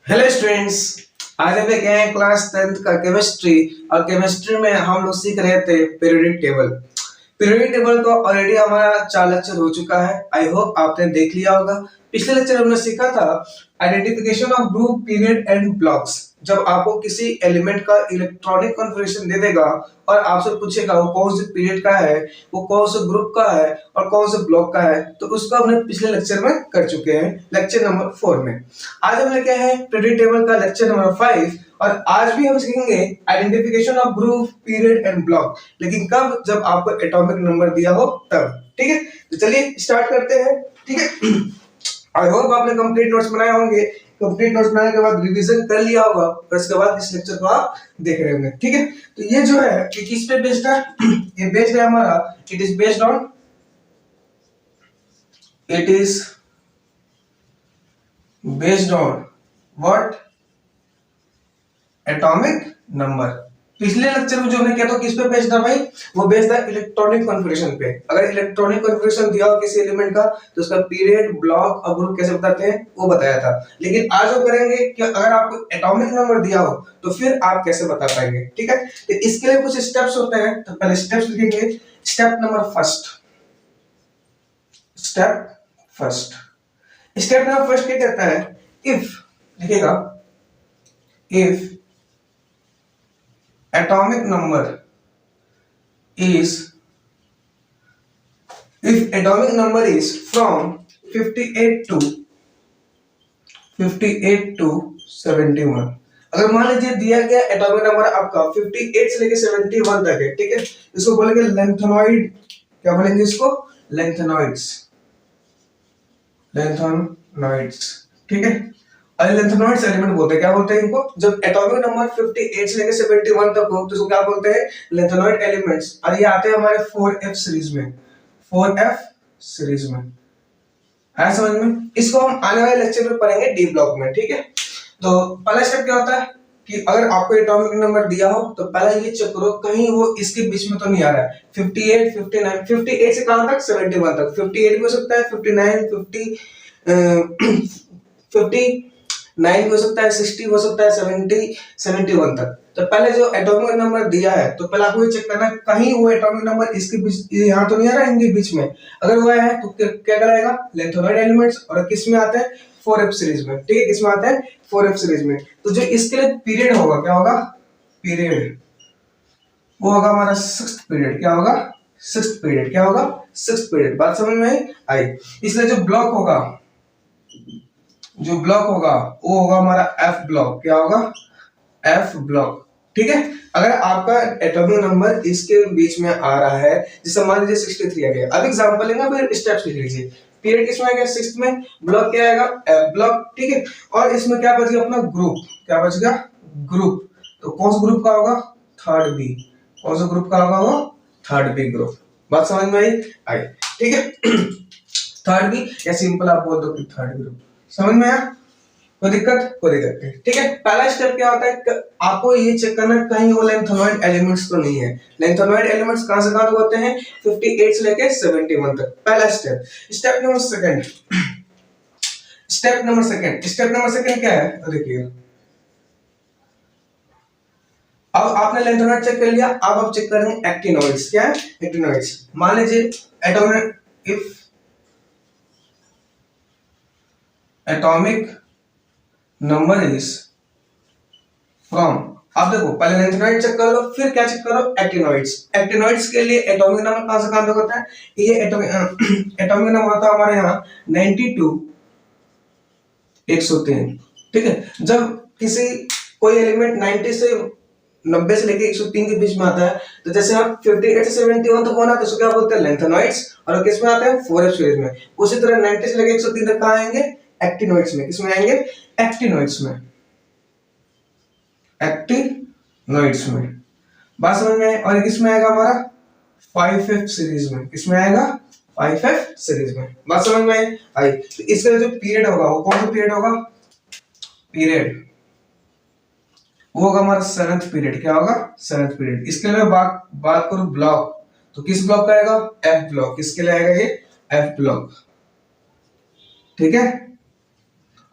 Hello students. आज हम लेके आए क्लास 10th का केमिस्ट्री। और केमिस्ट्री में हम लोग सीख रहे थे पीरियोडिक टेबल। पीरियोडिक टेबल तो ऑलरेडी हमारा 4 लेक्चर हो चुका है। आई होप आपने देख लिया होगा। पिछले लेक्चर हमने सीखा था identification of group, period and blocks. जब आपको किसी एलिमेंट का इलेक्ट्रॉनिक कॉन्फ़िगरेशन दे देगा और आपसे पूछेगा वो कौन से पीरियड का है, वो कौन से ग्रुप का है और कौन से ब्लॉक का है, तो उसको हमने पिछले लेक्चर में कर चुके हैं, लेक्चर नंबर 4 में। आज हम लेके आए हैं पीरियड टेबल का लेक्चर नंबर 5 और आज भी हम सीखेंगे identification of group, period and block. लेकिन कब? जब आपको एटॉमिक नंबर दिया हो तब। ठीक है, तो चलिए स्टार्ट करते हैं। ठीक है, आई होप आपने कंप्लीट नोट्स बनाए होंगे। कंप्लीट नोट्स बनाने के बाद रिवीजन कर लिया होगा और इसके बाद इस लेक्चर को आप देख रहे होंगे। ठीक है, तो ये जो है ये किस पे बेस्ड है? ये बेस्ड है हमारा, it is based on what? Atomic number. पिछले लेक्चर में जो हमने किया था किस पे बेस्ड था भाई? वो बेस्ड था इलेक्ट्रॉनिक कॉन्फ़िगरेशन पे। अगर इलेक्ट्रॉनिक कॉन्फ़िगरेशन दिया हो किसी एलिमेंट का तो उसका पीरियड, ब्लॉक और ग्रुप कैसे बताते हैं वो बताया था। लेकिन आज हम करेंगे कि अगर आपको एटॉमिक नंबर दिया हो तो फिर आप कैसे बता पाएंगे। ठीक है, तो इसके लिए कुछ स्टेप्स होते हैं। तो पहले स्टेप्स लिखेंगे। Step number first. Step number first क्या कहता है? इफ, लिखेगा if atomic number is from 58 to 71। अगर मान लीजिए दिया गया एटॉमिक नंबर आपका 58 से लेके 71 तक है, ठीक है, इसको बोलेंगे लेंथेनॉइड। क्या बोलेंगे इसको? लेंथेनॉइड्स। ठीक है, लेंथेनॉइड्स एलिमेंट बोलते हैं। क्या बोलते हैं इनको? जब एटॉमिक नंबर 58 से लेकर 71 तक हो तो इसको क्या बोलते हैं? Lanthanoid elements. और ये आते हैं हमारे 4f सीरीज में। 4f सीरीज में है, समझ में? इसको हम आने वाले लेक्चर में पढ़ेंगे डी ब्लॉक में। ठीक है, तो पहला स्टेप क्या होता है कि अगर आपको एटॉमिक नंबर दिया हो तो पहला ये चेक करो कहीं वो इसके बीच में तो नहीं आ रहा है। 58, 59, 58 से कहां तक? 71 तक। 58 भी हो सकता है, 59, 59 भी हो सकता है, 60 हो सकता है, 70, 71 तक। तो पहले जो एटॉमिक नंबर दिया है तो पहले आपको ये चेक करना है कहीं वो एटॉमिक नंबर इसके बीच, यहाँ तो नहीं आ रहा है इनके बीच में। अगर वो है तो क्या कहलाएगा? Lanthanoid elements. और किस में आते हैं? 4f सीरीज में। ठीक है, किस में आते हैं? 4f सीरीज में। तो जो इसके लिए पीरियड होगा, क्या होगा? पीरियड वो होगा हमारा 6th पीरियड। क्या होगा? 6th period. क्या होगा? 6th period. बात समझ में आई? इसलिए जो ब्लॉक होगा वो होगा हमारा एफ ब्लॉक। क्या होगा? F block. ठीक है, अगर आपका एटॉमिक नंबर इसके बीच में आ रहा है, जैसे मान लीजिए 63 आ गया। अब एग्जांपल लेंगे, फिर स्टेप्स लिख लीजिए। पीरियड किसमें आ गया? 6th में। ब्लॉक क्या आएगा? F block. ठीक है, और इसमें क्या बच गया अपना? ग्रुप। क्या बच गया? ग्रुप। तो कौन सा ग्रुप का होगा? 3rd B. कौन सा ग्रुप का होगा वो? 3rd B group. बात समझ में आई? ठीक है, 3rd बी या सिंपल आप बोल दो कि 3rd ग्रुप। समझ में आया? कोई दिक्कत नहीं। ठीक है, पहला स्टेप क्या होता है? आपको ये चेक करना कहीं वो लेंथेनॉइड एलिमेंट्स तो नहीं है। लेंथेनॉइड एलिमेंट्स कहां से कहां तक होते हैं? 58 से लेके 71 तक। पहला स्टेप। स्टेप नंबर सेकंड क्या है? तो देखिए, अब आपने लेंथेनॉइड चेक कर लिया। अब आप चेक करेंगे एक्टिनॉइड्स। क्या है? एक्टिनॉइड्स। मान लीजिए एटॉमिक नंबर इज फ्रॉम, आप देखो पहले लेंथेनॉइड चेक कर लो, फिर क्या चेक करो? एक्टिनॉइड्स। एक्टिनॉइड्स के लिए एटॉमिक नंबर कहां से कहां तक होता है? ये एटॉमिक नंबर होता है हमारे यहाँ 92 103। ठीक है, जब किसी कोई एलिमेंट 90 से 90 से लेके 103 के बीच में आता है तो जैसे हम 58 से 71 तक होना तो उसको क्या बोलते हैं? लेंथेनॉइड्स। और किस में आते हैं? 4f सीरीज में। उसी तरह 90 से लेके 103 तक कहां आएंगे? एक्टिनॉइड्स में। किसमें आएंगे? एक्टिनॉइड्स में। एक्टिनॉइड्स में। बात समझ में आए? और किसमें आएगा हमारा? 5f सीरीज में। किसमें आएगा? 5f सीरीज में। बात समझ में आई? तो इसका जो पीरियड होगा वो कौन सा पीरियड होगा? पीरियड वो होगा हमारा 7th पीरियड। क्या होगा? 7th period. इसके लिए मैं बात करूं ब्लॉक, तो किस ब्लॉक का आएगा? F block. किसके लिए आएगा ये? F block. ठीक है,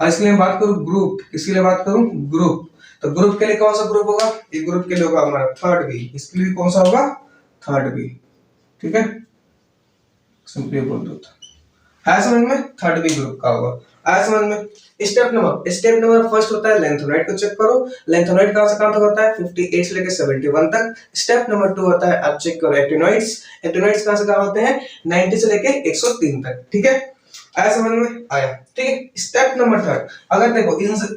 और इसके लिए बात करूं ग्रुप, किसके लिए बात करूं ग्रुप, तो ग्रुप के लिए कौन सा ग्रुप होगा, ये ग्रुप के लिए होगा हमारा थर्ड बी, इसके लिए कौन सा होगा थर्ड बी, ठीक है सिंपली बोल दो है समझ में, थर्ड बी ग्रुप का होगा, आया समझ में। स्टेप नंबर फर्स्ट होता है लेंथोनाइड को चेक करो, लेंथोनाइड कहां से कहां तक होता है 58 से लेकर 71 तक। स्टेप नंबर 2 होता है आप चेक करो एक्टिनोइड्स, एक्टिनोइड्स कहां से कहां होते हैं 90 से लेकर 103 तक, ठीक है आया समझ में आया, ठीक है। स्टेप नंबर थर्ड, अगर देखो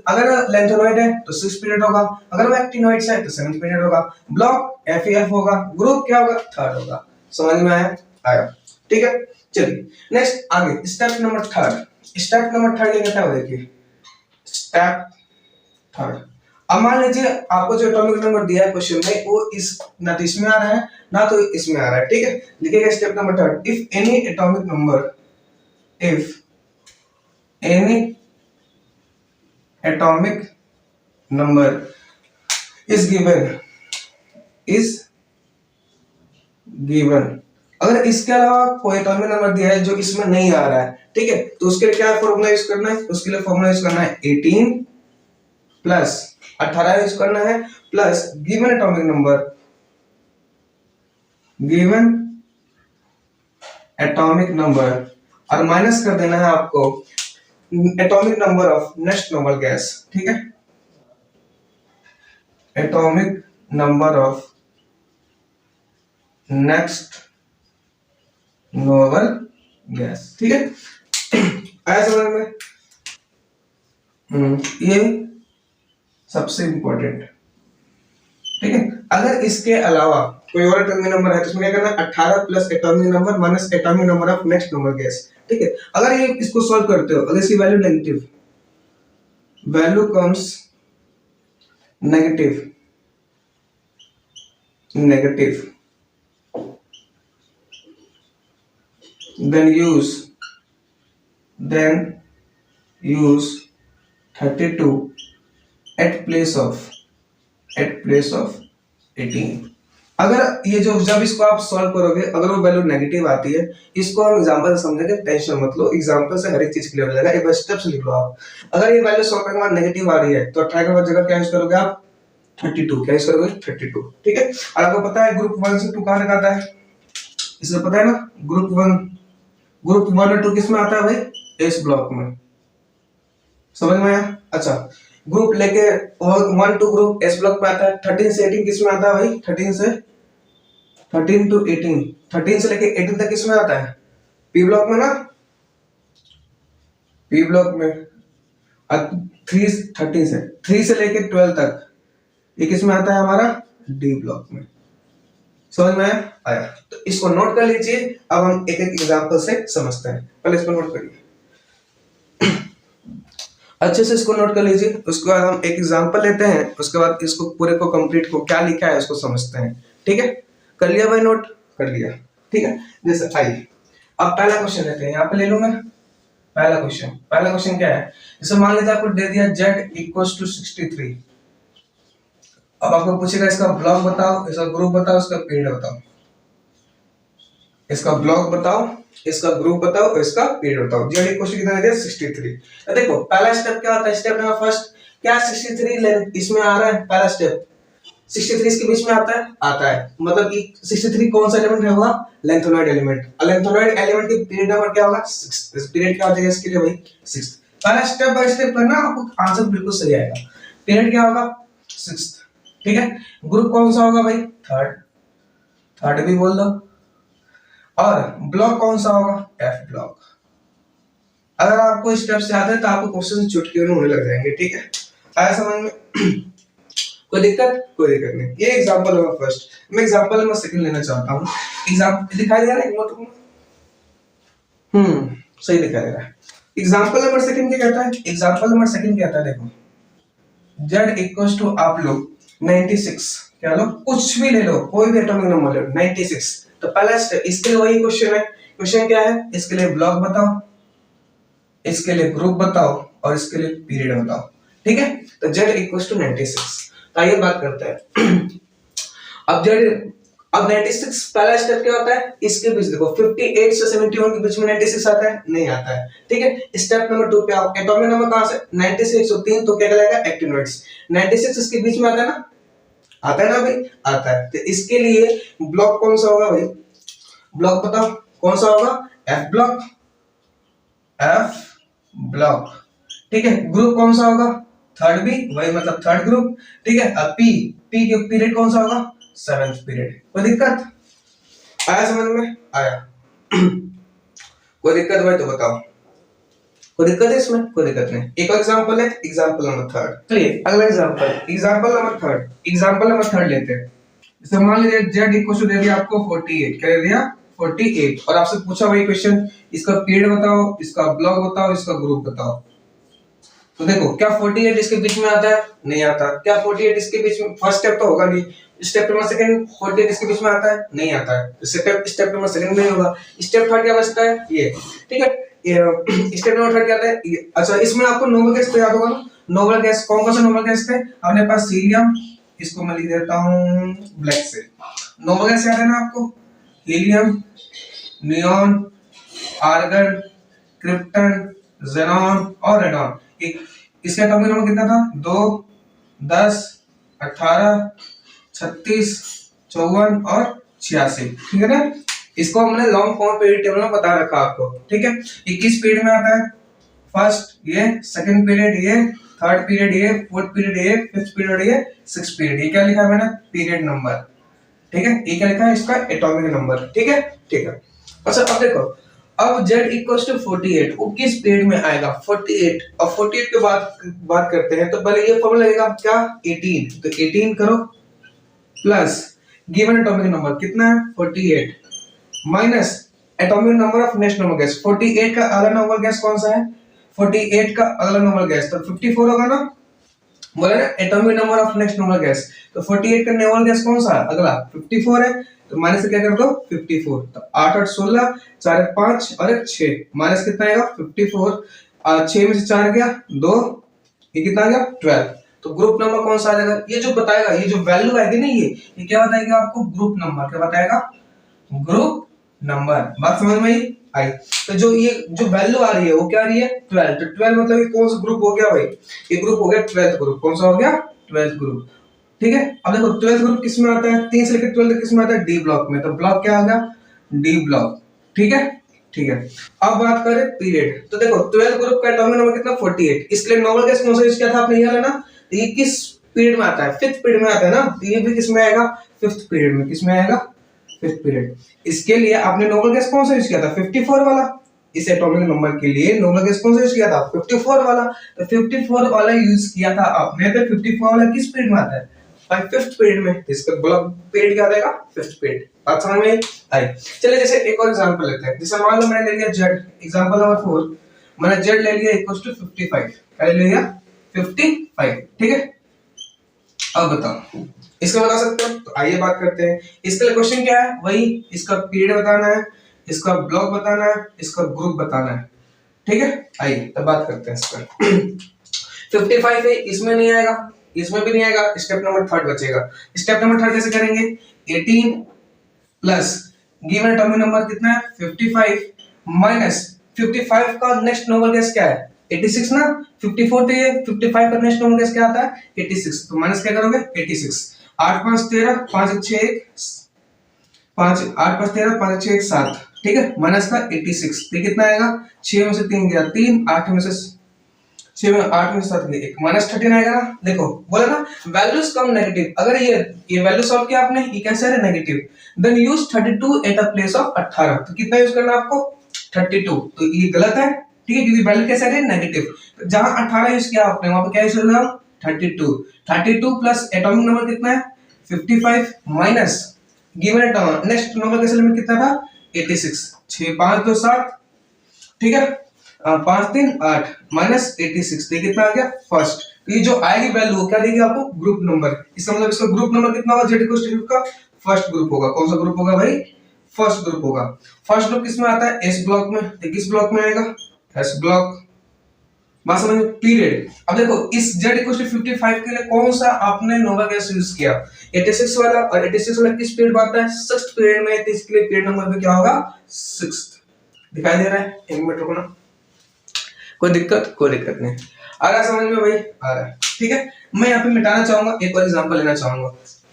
अगर लेंथोनाइड है तो 6 पीरियड होगा, अगर वो एक्टिनोइड्स है तो 7 पीरियड होगा, ब्लॉक एफ होगा, ग्रुप क्या होगा थर्ड होगा, समझ में आया आया, ठीक है। चलिए नेक्स्ट आगे step number third, step number third क्या कहता है देखिए स्टेप थर्ड। अब मान लीजिए आपको जो एटॉमिक नंबर दिया है क्वेश्चन में वो इस ना तो इसमें आ रहा है ना तो इसमें आ रहा है, ठीक है। लिखिएगा step number third, if any atomic number, if any atomic number is given, अगर इसके अलावा कोई एटॉमिक नंबर दिया है जो इसमें नहीं आ रहा है, ठीक है, तो उसके लिए क्या फॉर्मूला यूज करना है, उसके लिए फॉर्मूला यूज करना है 18 प्लस 18 यूज करना है plus given atomic number, given atomic number और माइनस कर देना है आपको atomic number of next noble gas, ठीक है atomic number of next noble gas, ठीक है आया समझ में। ये सबसे इंपॉर्टेंट, ठीक है। अगर इसके अलावा कोई और एटॉमिक नंबर है तो इसमें क्या करना है 18 plus atomic number minus atomic number of next number gas, ठीक है। अगर ये इसको सॉल्व करते हो, अगर इसकी value negative, value comes negative negative then use 32 at place of 18। अगर ये जो जब इसको आप सॉल्व करोगे अगर वो वैल्यू नेगेटिव आती है, इसको हम एग्जांपल से समझेंगे, टेंशन मत लो, एग्जांपल से हर एक चीज क्लियर हो जाएगा, एक बार स्टेप से लिख लो आप। अगर ये वैल्यू सॉल्व करने के बाद नेगेटिव आ रही है तो 18 के बाद जगह क्या यूज करोगे आप 32, क्या यूज करोगे 32, ठीक है। और आपको पता है ग्रुप 1 से 2 कहां तक आता है, इसमें पता है ना ग्रुप 1 और 2 किस में आता है भाई एस ब्लॉक में, समझ में आया। अच्छा ग्रुप लेके 1 टू ग्रुप एस ब्लॉक में आता है, 13 से 18 किस में आता है भाई 13 टू 18, 13 से लेके 18 तक किस में आता है पी ब्लॉक में ना, पी ब्लॉक में। 3 से लेके 12 तक ये किस में आता है हमारा डी ब्लॉक में, समझ में आया। तो इसको नोट कर लीजिए, अब हम एक एक एग्जांपल से समझते हैं, पहले इसको नोट करिए अच्छे से, इसको नोट कर लीजिए, उसके बाद हम एक एग्जांपल लेते हैं, उसके बाद इसको पूरे को कंप्लीट को क्या लिखा है उसको समझते हैं, ठीक है। कर लिया भाई नोट कर लिया, ठीक है। जैसे आइए अब पहला क्वेश्चन लेते हैं, यहाँ पे ले लूंगा पहला क्वेश्चन क्या है, जैसे मान लीजिए आपको दे दिया z इक्वल्स टू 63, अब आपको पूछेगा इसका ब्लॉक बताओ, इसका ग्रुप बताओ, इसका पीरियड बताओ, इसका ब्लॉक बताओ, इसका ग्रुप बताओ और इसका पीरियड बताओ। z इक्वल टू कितना दिया 63। तो देखो पहला स्टेप क्या होता है, स्टेप नंबर फर्स्ट क्या 63 इसमें आ रहा है, पहला स्टेप 63 इसके बीच में आता है मतलब कि 63 कौन सा एलिमेंट है होगा लेंथोनॉइड एलिमेंट, और लेंथोनॉइड एलिमेंट की पीरियड नंबर क्या होगा 6, पीरियड क्या हो जाएगा इसके लिए भाई 6। पहला स्टेप बाय स्टेप करना, आपको आंसर बिल्कुल सही आएगा। पीरियड क्या होगा 6, ठीक है। ग्रुप कौन सा होगा भाई थर्ड भी बोल दो, और ब्लॉक कौन सा होगा एफ ब्लॉक। अगर आपको स्टेप से याद है तो आपको क्वेश्चन चुटकी में होने लग जाएंगे, ठीक है। आया समझ में कोई दिक्कत नहीं। ये एग्जांपल होगा फर्स्ट, मैं एग्जांपल नंबर सेकंड लेना चाहता हूं। एग्जांपल दिखाई दे रहा है नोट में, सही दिखाई दे रहा है। एग्जांपल नंबर सेकंड क्या कहता है, एग्जांपल नंबर सेकंड कहता है देखो z इक्वल्स टू आप लोग 96, क्या लो कुछ भी ले लो, कोई भी एटॉमिक नंबर ले लो 96। तो पहला स्टेप इसके लिए वही क्वेश्चन है, क्वेश्चन क्या है, इसके लिए ब्लॉक बताओ, इसके लिए ग्रुप बताओ और इसके लिए पीरियड बताओ, ठीक है। तो z इक्वल्स टू 96। तो आइए बात करते हैं अब z अब 96 पहला स्टेप क्या होता है, इसके बीच देखो 58 से 71 के बीच में 96 आता है, नहीं आता है, ठीक है। स्टेप नंबर 2 पे आओ, एटॉमिक नंबर कहां से 90 से 103, तो क्या कहलाएगा एक्टिनोइड्स। 96 इसके बीच में आता है ना, आता है ना भाई, आता है। तो इसके लिए ब्लॉक कौन सा होगा भाई, ब्लॉक बताओ कौन सा होगा, एफ ब्लॉक, एफ ब्लॉक, ठीक है। ग्रुप कौन सा होगा, थर्ड बी, वही मतलब थर्ड ग्रुप, ठीक है। अब पी, पी के पीरियड कौन सा होगा, सेवेंथ पीरियड। कोई दिक्कत आया समझ में, आया कोई दिक्कत भाई तो बताओ, कोई दिक्कत है इसमें, कोई दिक्कत नहीं। एक और एग्जांपल है, एग्जांपल नंबर थर्ड। चलिए अगला example, example number third, example number third लेते हैं। जैसे मान लीजिए z इक्वल टू दे दिया आपको 48, क्या दे दिया 48, और आपसे पूछा वही क्वेश्चन, इसका पीरियड बताओ, इसका ब्लॉक बताओ, इसका ग्रुप बताओ। तो देखो क्या 48 इसके बीच में आता है, नहीं आता। क्या 48 इसके बीच में, फर्स्ट स्टेप तो होगा नहीं, स्टेप नंबर सेकंड 48 इसके बीच में आता है, नहीं आता है। स्टेप नंबर सेकंड में होगा। स्टेप थर्ड क्या बचता है, ये, ठीक है। स्टेप नंबर थर्ड क्या आता है, अच्छा इसमें आपको नोबल गैस तो याद होगा ना, नोबल गैस कौन कौन से नोबल गैस थे अपने पास, हीलियम, इसको मैं लिख देता हूं ब्लैक से। नोबल गैस याद है ना आपको, helium, neon, argon, krypton, xenon और रेडॉन। इसका एटॉमिक नंबर कितना था, 2, 10, 18, 36, 54 और 86, ठीक है ना। इसको हमने लॉन्ग फॉर्म पीरियड टेबल में बता रखा आपको, ठीक है। 21 पीरियड में आता है, फर्स्ट ये, सेकंड पीरियड ये, थर्ड पीरियड ये, फोर्थ पीरियड ये, फिफ्थ पीरियड ये, सिक्स्थ पीरियड। ये क्या लिखा है मैंने, पीरियड नंबर, ठीक है। ये क्या लिखा है, इसका एटॉमिक नंबर, ठीक है, ठीक है। अच्छा अब देखो, अब z इक्वल्स टू 48 वो किस पीरियड में आएगा, 48। और 48 के बाद बात करते हैं, तो पहले ये फॉर्मूला लगेगा क्या, 18, तो 18 करो प्लस गिवन एटॉमिक नंबर कितना है 48 minus atomic number of next number gas. 48 का अगला नंबर गैस कौन सा है, 48 का अगला नंबर गैस तो 54 होगा ना, बोला ना atomic number of next number gas. तो 48 का नंबर गैस कौन सा है अगला, 54 है, तो माइनस से क्या कर दो 54, तो 8 8 16, 4 5 और 6, माइनस कितना आएगा 54, 6 में से 4 गया 2, ये कितना आ गया 12। तो ग्रुप नंबर कौन सा आ जाएगा, ये जो बताएगा, ये जो वैल्यू आएगी ना, ये क्या बताएगा आपको, ग्रुप नंबर, क्या बताएगा, ग्रुप नंबर। बात समझ में आई। तो जो ये जो वैल्यू आ रही है वो क्या आ रही है 12, तो 12 मतलब ये कौन सा ग्रुप हो गया भाई, ये ग्रुप हो गया 12th ग्रुप। कौन सा हो गया 12th ग्रुप, ठीक है। अब देखो 12th ग्रुप किस में आता है, 3 से लेकर 12 तक किस में आता है, डी ब्लॉक में। तो ब्लॉक क्या आ गया, डी ब्लॉक, ठीक है, ठीक है। अब बात करें पीरियड, तो देखो 12th ग्रुप का एटॉमिक नंबर कितना 48, इसके लिए नोबल गैस कौन सा यूज किया था आपने, ये लेना। तो ये किस पीरियड में आता है, 5th पीरियड में आता है ना, तो ये भी किस में आएगा 5th पीरियड में, किस में आएगा 5th पीरियड। इसके लिए आपने नोबल गैस कौन सा यूज किया था 54 वाला, इस एटॉमिक नंबर के लिए नोबल गैस कौन सा यूज किया था 54 वाला। तो 54 वाला यूज किया था आपने, तो 54 वाला किस पीरियड में आता है भाई 5th पीरियड में। इसका ब्लॉक पीरियड क्या आएगा 5th पीरियड। बात समझ में आई। चलिए जैसे एक और एग्जांपल लेते हैं, जैसे मान लो मैंने ले लिया z, एग्जांपल नंबर 4, मैंने z ले लिया इक्वल्स टू 55, क्या ले लिया 55, ठीक है। अब बताओ इसका बता सकते हो, तो आइए बात करते हैं। इसके लिए क्वेश्चन क्या है, वही इसका पीरियड बताना है, इसका ब्लॉक बताना है, इसका ग्रुप बताना है, ठीक है। आइए तब बात करते हैं इस पर। 55 है, इसमें नहीं आएगा, इसमें भी नहीं आएगा, स्टेप नंबर थर्ड बचेगा। स्टेप नंबर थर्ड कैसे करेंगे, 18 प्लस गिवन एटॉमिक नंबर कितना है 55 माइनस 55 का नेक्स्ट नोबल गैस क्या है 86 ना, 54 तो ये 55 का नेक्स्ट नोबल गैस क्या आता है 86, तो माइनस क्या करोगे 86, 8 5 13, 5 6 1, 5 8 5 13, 5 6 1 7, ठीक है, माइनस का 86, तो कितना आएगा 6 में से 3 गया 3, 8 में से 6 में 8 में से 7 गया 1, माइनस 13 आएगा ना। देखो बोला ना वैल्यूज कम नेगेटिव, अगर ये वैल्यू सॉल्व किया आपने, ये कैसे है negative, then use 32 at a place of 18, तो कितना यूज करना आपको 32, तो ये गलत है, ठीक है, क्योंकि वैल्यू कैसे है नेगेटिव। तो जहां 18 यूज किया आपने वहां पे क्या यूज करना 32, 32 प्लस एटॉमिक नंबर कितना है 55 minus given atomic next number का लिमिट कितना था 86, 6 5 2 7, ठीक है, 5 3 8 माइनस 86, तो कितना आ गया फर्स्ट। तो ये जो आएगी वैल्यू क्या देगी आपको ग्रुप नंबर, इसका मतलब इसका ग्रुप नंबर कितना होगा z इक्वल टू का फर्स्ट ग्रुप होगा। कौन सा ग्रुप होगा भाई फर्स्ट ग्रुप होगा। फर्स्ट ग्रुप किसमें आता है एस ब्लॉक में, तो किस ब्लॉक में आएगा एस ब्लॉक, बात समझ में? पीरियड। अब देखो इस z इक्वल टू 55 के लिए कौन सा आपने नोवा गैस यूज किया? 86 वाला, और 86 वाला किस पीरियड में आता है? 6th पीरियड में, तो इसके लिए पीरियड नंबर पे क्या होगा? 6th। दिखाई दे रहा है? एक मिनट रुकना, कोई दिक्कत? कोई दिक्कत नहीं। आ रहा समझ में भाई? आ रहा है, ठीक है। मैं यहाँ पे मिटाना चाहूंगा, एक और एग्जांपल लेना चाहूंगा।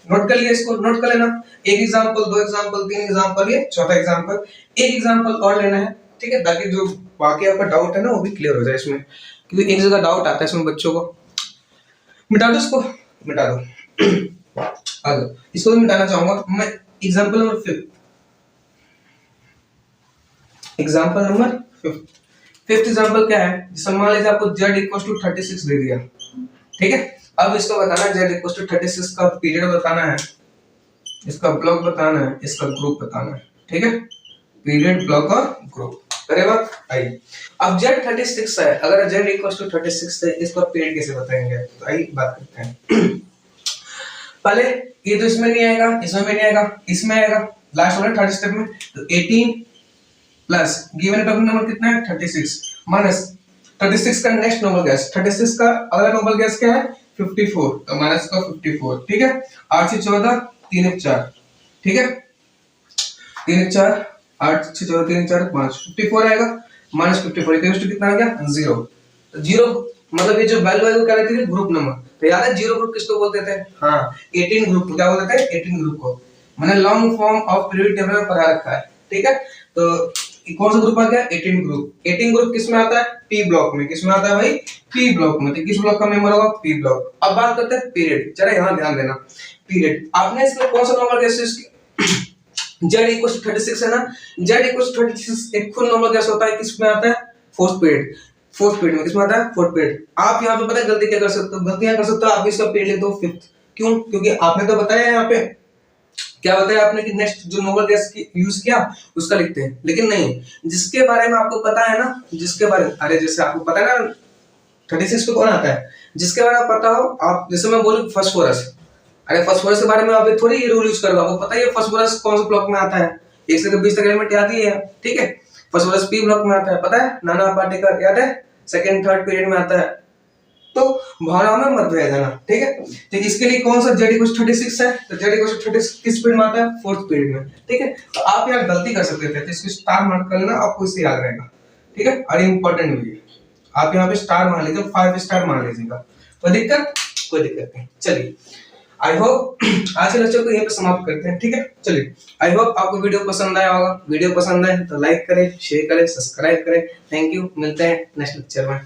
नोट कर लिया, इसको नोट कर लेना। एक एग्जांपल, दो एग्जांपल, तीन एग्जांपल, ये चौथा एग्जांपल। एक एग्जांपल और लेना है, ठीक है, ताकि जो बाकी आपका डाउट है ना वो भी क्लियर हो जाए इसमें, क्योंकि एक जगह डाउट आता है इसमें बच्चों को। मिटा दो इसको, मिटा दो। आ जाओ, इसको भी मिटाना चाहूंगा मैं। Example number 5, example number 5। Fifth example क्या है? जैसे मान लीजिए आपको z इक्वल टू 36 दे दिया, ठीक है। अब इसको बताना है z इक्वल टू 36 का पीरियड बताना है, इसका ब्लॉक बताना है, इसका ग्रुप बताना है, ठीक है। पीरियड, ब्लॉक और ग्रुप। अरे बात आइए, अब z 36 है, अगर z इक्वल टू 36 है, इसका पीरियड कैसे बताएंगे? तो आइए बात करते हैं। पहले ये तो इसमें नहीं आएगा, इसमें भी नहीं आएगा, इसमें आएगा लास्ट वाला थर्ड स्टेप में। तो 18 प्लस गिवन एटॉमिक नंबर कितना है? 36 माइनस 36 का नेक्स्ट नोबल गैस, 36 का अगला नोबल गैस क्या है? 54, तो माइनस का 54, ठीक है। 8 से 14, 3 1 4, ठीक है। 3 1 4, 8 से 14, 3 4 5, 54 आएगा। माइनस 54 इक्वल्स टू कितना आ गया? 0। तो 0 मतलब ये जो वैल्यू है वो क्या रहती है? Group number. तो याद है जीरो ग्रुप किसको बोलते थे? हाँ, 18 ग्रुप को क्या बोलते थे? 18 ग्रुप को। मैंने long form of periodic table में पढ़ा रखा है, ठीक है। तो कौन सा ग्रुप आ गया? 18 ग्रुप। 18 ग्रुप किस में आता है? पी ब्लॉक में। किस में आता है भाई? पी ब्लॉक में। तो किस ब्लॉक का मेंबर होगा? P block. अब बात करते हैं पीरियड। जरा यहाँ ध्यान देना, पीरियड आपने इसमें कौन सा नंबर गैस यूज किया? z इक्वल टू 36 है ना, z इक्वल टू 36 एक खुद नंबर गैस होता है, किस में आता है? Fourth period. फोर्थ पीरियड में किस में आता है? Fourth period. आप यहाँ पे पता है गलती क्या कर सकते हो? गलतियां कर सकते हो, आप इसका पीरियड लिख दो 5th। क्यों? क्योंकि आपने तो बताया यहाँ पे, क्या बताया आपने कि नेक्स्ट जो नोबल गैस की यूज किया उसका लिखते हैं, लेकिन नहीं, जिसके बारे में आपको पता है ना, जिसके बारे में, अरे जैसे आपको पता है ना 36 पे कौन आता है, जिसके बारे में पता हो आप, जैसे मैं बोलूं फास्फोरस, अरे फास्फोरस के बारे में आप थोड़ी ये रूल यूज करोगे, आपको पता है फास्फोरस कौन से ब्लॉक में आता है, 1 से 20 तक एलिमेंट याद ही है, ठीक है। फास्फोरस पी ब्लॉक में आता है, पता है, नाना पार्टिकल याद है, सेकंड थर्ड पीरियड में आता है। तो भावना में मत भेज देना, ठीक है। तो इसके लिए कौन सा z इक्वल टू 36 है, तो z इक्वल टू 36 किस पीरियड में आता है? फोर्थ पीरियड में, ठीक है। तो आप यार गलती कर सकते थे, तो इसको स्टार मार्क कर लेना, आपको इससे याद रहेगा, ठीक है। और इंपॉर्टेंट भी है, आप यहाँ पे स्टार मान लीजिए, 5 स्टार मान लीजिएगा, कोई दिक्कत? कोई दिक्कत नहीं। चलिए, आई होप आज के लेक्चर को यहीं पे समाप्त करते हैं, ठीक है। चलिए, आई होप आपको वीडियो पसंद आया होगा। वीडियो पसंद आए तो लाइक करें, शेयर करें, सब्सक्राइब करें। थैंक यू, मिलते हैं नेक्स्ट लेक्चर में।